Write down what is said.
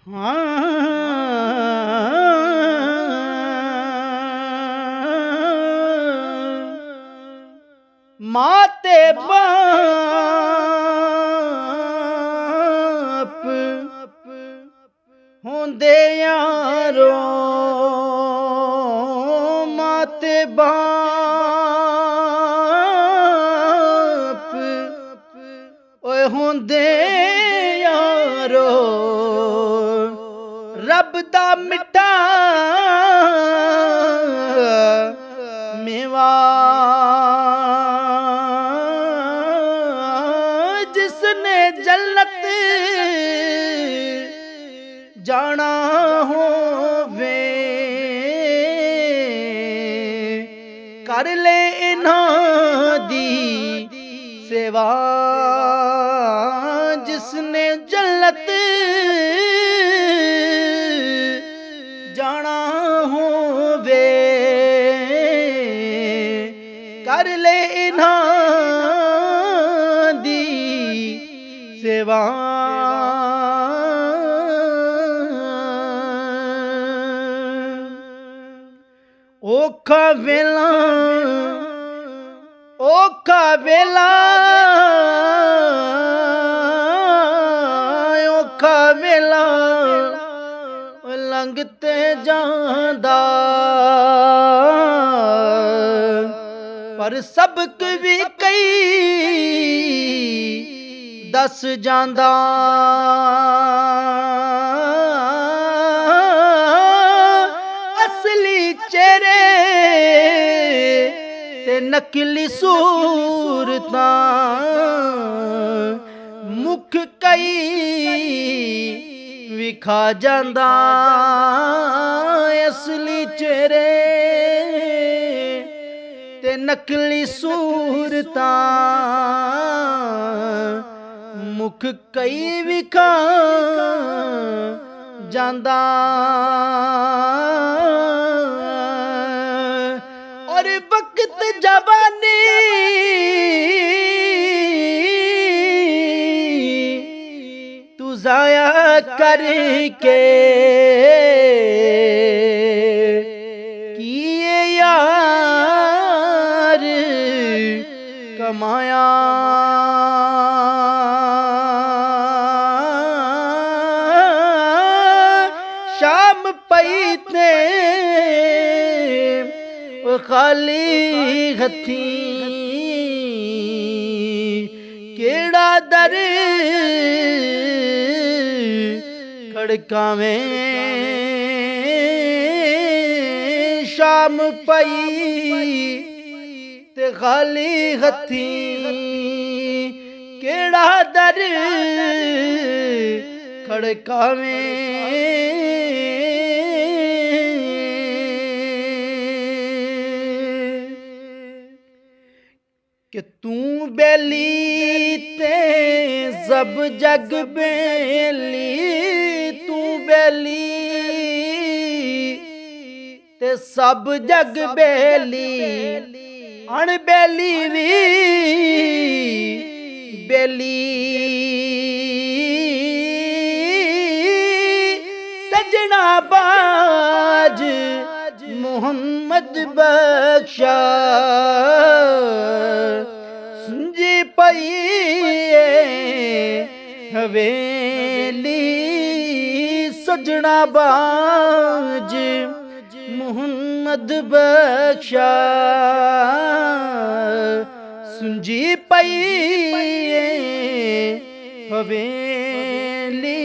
मां ते बाप होंदे यारो, मां ते बाप ओए होंदे यारो, रब दा मिठा मेवा जिसने जन्नत जाना होवे, कर ले इन्हां दी सेवा। जिसने जन्नत जाना होवे, कर ले इन्हां दी सेवा। औखा वेला औखा वेला औखा वेला लंघते जांदा, पर सबक भी कई दस जांदा। असली चेहरे ते नकली सूरतां, मुख कई विखा जांदा। असली चेहरे ते नकली सूरतां, मुख कई विखा जांदा। और वक्त जवानी तू जाया करके किए यार कमाया। शाम पई ते खाली हथीं, केड़ा दर खड़कावें। शाम पई ते खाली हथीं, केड़ा दर खड़कावें। कि तू बेली ते सब जग बेली, तू बेली ते सब जग बेली। अणबेली भी बेली, सजना बाज मोहम्मद बख्शा सुंजी पई हवेली। सजना बाज मोहम्मद बख्शा सुंजी पई हवेली।